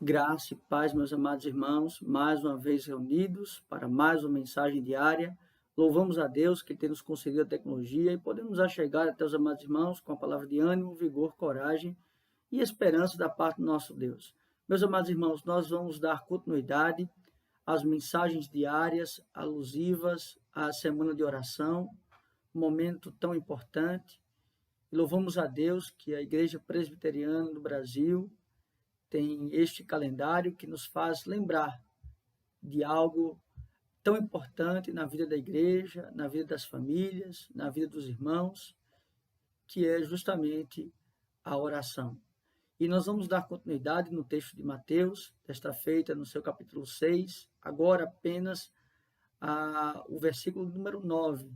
Graça e paz, meus amados irmãos, mais uma vez reunidos para mais uma mensagem diária. Louvamos a Deus que tem nos concedido a tecnologia e podemos chegar até os amados irmãos com a palavra de ânimo, vigor, coragem e esperança da parte do nosso Deus. Meus amados irmãos, nós vamos dar continuidade às mensagens diárias alusivas à semana de oração, um momento tão importante. E louvamos a Deus que a Igreja Presbiteriana do Brasil tem este calendário que nos faz lembrar de algo tão importante na vida da igreja, na vida das famílias, na vida dos irmãos, que é justamente a oração. E nós vamos dar continuidade no texto de Mateus, desta feita no seu capítulo 6, agora apenas o versículo número 9.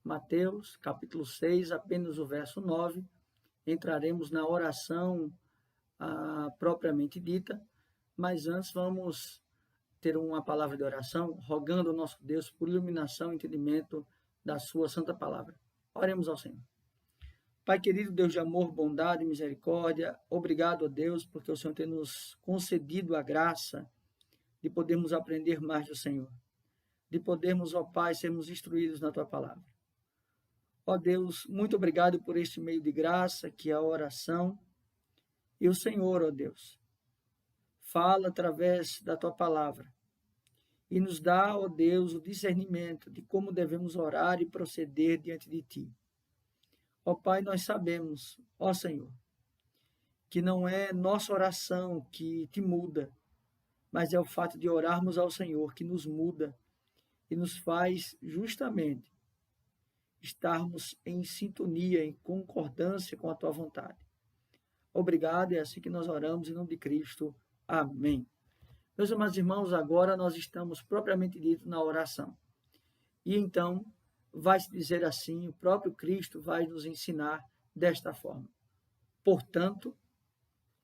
Mateus, capítulo 6, apenas o verso 9, entraremos na oração propriamente dita, mas antes vamos ter uma palavra de oração, rogando ao nosso Deus por iluminação e entendimento da sua santa palavra. Oremos ao Senhor. Pai querido, Deus de amor, bondade e misericórdia, obrigado a Deus, porque o Senhor tem nos concedido a graça de podermos aprender mais do Senhor, de podermos, ó Pai, sermos instruídos na Tua palavra. Ó Deus, muito obrigado por este meio de graça, que é a oração. E o Senhor, ó Deus, fala através da Tua palavra e nos dá, ó Deus, o discernimento de como devemos orar e proceder diante de Ti. Ó Pai, nós sabemos, ó Senhor, que não é nossa oração que Te muda, mas é o fato de orarmos ao Senhor que nos muda e nos faz justamente estarmos em sintonia, em concordância com a Tua vontade. Obrigado, é assim que nós oramos em nome de Cristo. Amém. Meus amados irmãos, agora nós estamos propriamente dito na oração. E então, vai se dizer assim, o próprio Cristo vai nos ensinar desta forma. Portanto,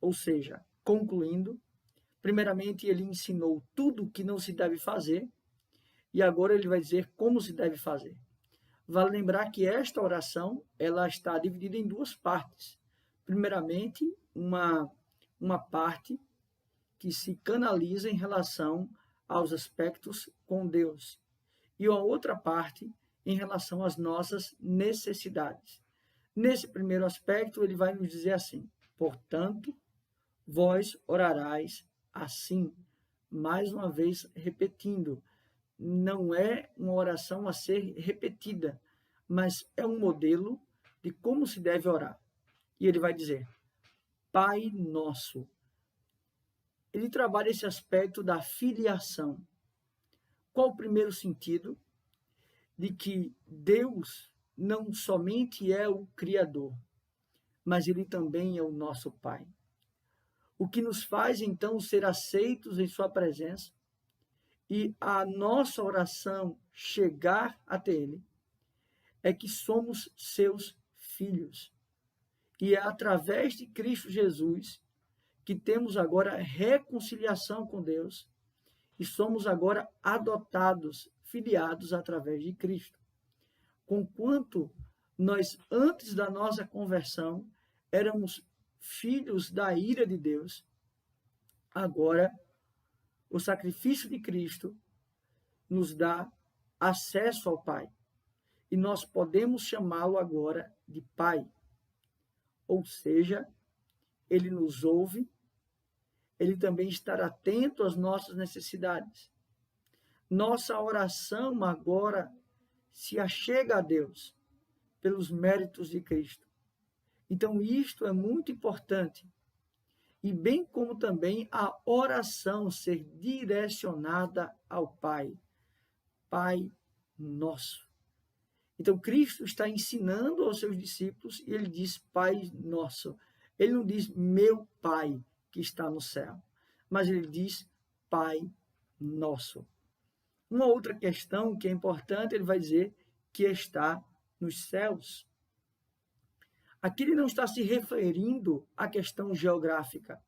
ou seja, concluindo, primeiramente ele ensinou tudo o que não se deve fazer, e agora ele vai dizer como se deve fazer. Vale lembrar que esta oração, ela está dividida em duas partes. Primeiramente, uma parte que se canaliza em relação aos aspectos com Deus, e a outra parte em relação às nossas necessidades. Nesse primeiro aspecto, ele vai nos dizer assim: portanto, vós orarais assim. Mais uma vez, repetindo, não é uma oração a ser repetida, mas é um modelo de como se deve orar. E ele vai dizer, Pai Nosso. Ele trabalha esse aspecto da filiação. Qual o primeiro sentido? De que Deus não somente é o Criador, mas Ele também é o nosso Pai. O que nos faz, então, ser aceitos em Sua presença e a nossa oração chegar até Ele, é que somos seus filhos. E é através de Cristo Jesus que temos agora reconciliação com Deus e somos agora adotados, filiados através de Cristo. Conquanto nós, antes da nossa conversão, éramos filhos da ira de Deus, agora o sacrifício de Cristo nos dá acesso ao Pai. E nós podemos chamá-lo agora de Pai. Ou seja, Ele nos ouve, Ele também está atento às nossas necessidades. Nossa oração agora se achega a Deus pelos méritos de Cristo. Então, isto é muito importante. E bem como também a oração ser direcionada ao Pai. Pai Nosso. Então, Cristo está ensinando aos seus discípulos e ele diz Pai Nosso. Ele não diz meu Pai que está no céu, mas ele diz Pai Nosso. Uma outra questão que é importante, ele vai dizer que está nos céus. Aqui ele não está se referindo à questão geográfica,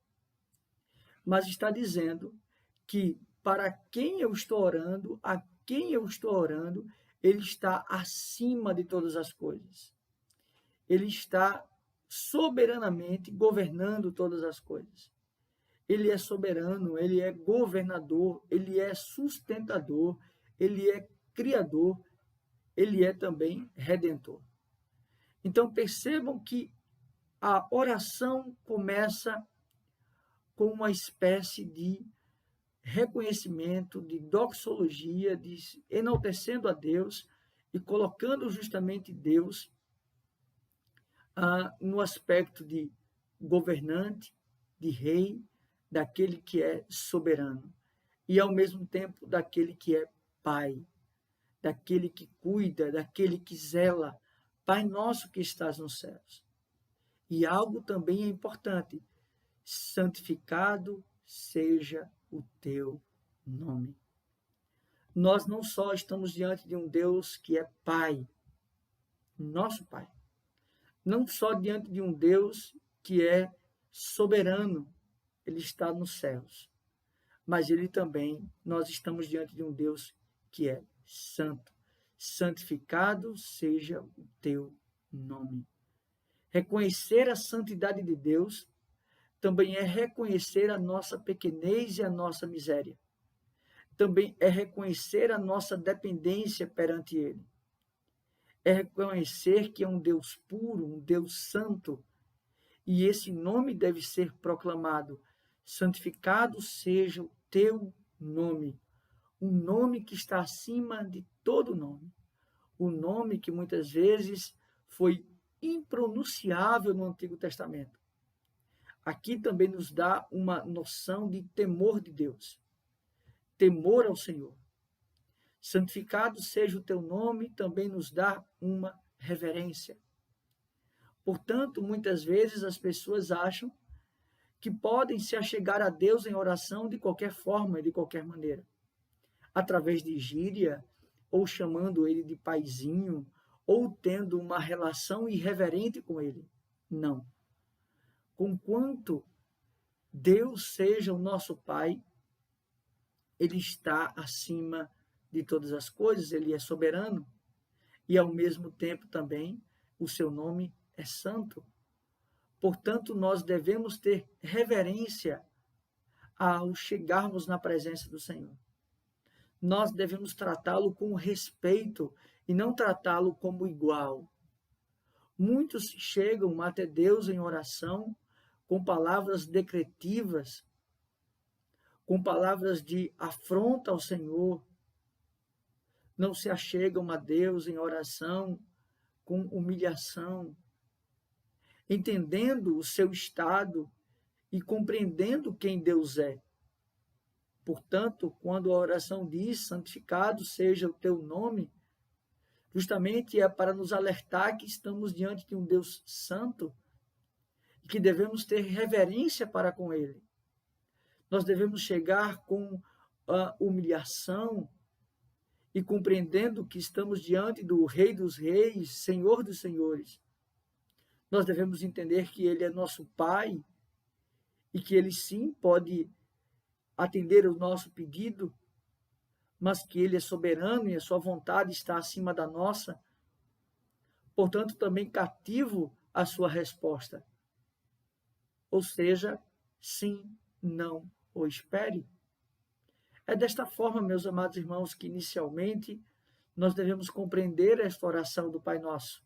mas está dizendo que para quem eu estou orando, a quem eu estou orando, ele está acima de todas as coisas. Ele está soberanamente governando todas as coisas. Ele é soberano, ele é governador, ele é sustentador, ele é criador, ele é também redentor. Então percebam que a oração começa com uma espécie de reconhecimento, de doxologia, de enaltecendo a Deus e colocando justamente Deus no aspecto de governante, de rei, daquele que é soberano e ao mesmo tempo daquele que é pai, daquele que cuida, daquele que zela. Pai nosso que estás nos céus. E algo também é importante: santificado seja o teu nome. Nós não só estamos diante de um Deus que é Pai, nosso Pai, não só diante de um Deus que é soberano, ele está nos céus, mas ele também, nós estamos diante de um Deus que é santo. Santificado seja o teu nome. Reconhecer a santidade de Deus também é reconhecer a nossa pequenez e a nossa miséria. Também é reconhecer a nossa dependência perante Ele. É reconhecer que é um Deus puro, um Deus santo, e esse nome deve ser proclamado. Santificado seja o teu nome, um nome que está acima de todo nome, o nome que muitas vezes foi impronunciável no Antigo Testamento. Aqui também nos dá uma noção de temor de Deus, temor ao Senhor. Santificado seja o teu nome, também nos dá uma reverência. Portanto, muitas vezes as pessoas acham que podem se achegar a Deus em oração de qualquer forma e de qualquer maneira, através de gíria, ou chamando ele de paizinho, ou tendo uma relação irreverente com ele. Não. Conquanto Deus seja o nosso Pai, ele está acima de todas as coisas, ele é soberano, e ao mesmo tempo também o seu nome é santo. Portanto, nós devemos ter reverência ao chegarmos na presença do Senhor. Nós devemos tratá-lo com respeito e não tratá-lo como igual. Muitos chegam até Deus em oração com palavras decretivas, com palavras de afronta ao Senhor. Não se achegam a Deus em oração com humilhação, entendendo o seu estado e compreendendo quem Deus é. Portanto, quando a oração diz, santificado seja o teu nome, justamente é para nos alertar que estamos diante de um Deus santo e que devemos ter reverência para com ele. Nós devemos chegar com a humilhação e compreendendo que estamos diante do Rei dos Reis, Senhor dos Senhores. Nós devemos entender que ele é nosso Pai e que ele sim pode atender o nosso pedido, mas que ele é soberano e a sua vontade está acima da nossa. Portanto, também cativo a sua resposta. Ou seja, sim, não ou espere. É desta forma, meus amados irmãos, que inicialmente nós devemos compreender esta oração do Pai Nosso.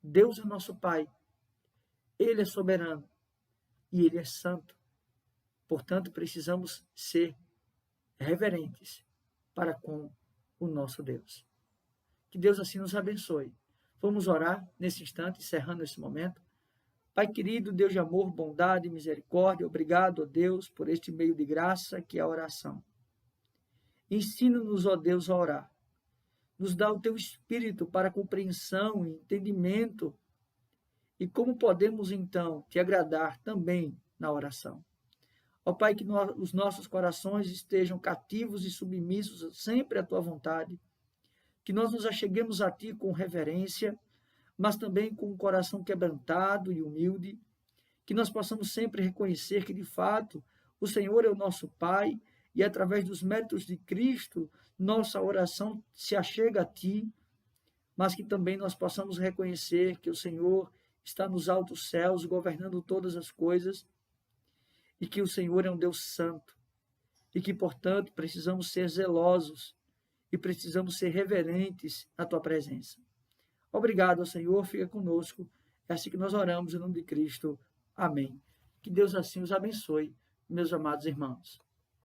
Deus é nosso Pai, ele é soberano e ele é santo. Portanto, precisamos ser reverentes para com o nosso Deus. Que Deus assim nos abençoe. Vamos orar nesse instante, encerrando esse momento. Pai querido, Deus de amor, bondade e misericórdia, obrigado, ó Deus, por este meio de graça que é a oração. Ensina-nos, ó Deus, a orar. Nos dá o teu espírito para compreensão e entendimento e como podemos, então, te agradar também na oração. Ó Pai, que os nossos corações estejam cativos e submissos sempre à tua vontade, que nós nos acheguemos a ti com reverência, mas também com um coração quebrantado e humilde, que nós possamos sempre reconhecer que, de fato, o Senhor é o nosso Pai e, através dos méritos de Cristo, nossa oração se achega a ti, mas que também nós possamos reconhecer que o Senhor está nos altos céus, governando todas as coisas, e que o Senhor é um Deus santo e que, portanto, precisamos ser zelosos e precisamos ser reverentes à tua presença. Obrigado, Senhor, fica conosco. É assim que nós oramos em nome de Cristo. Amém. Que Deus assim os abençoe, meus amados irmãos.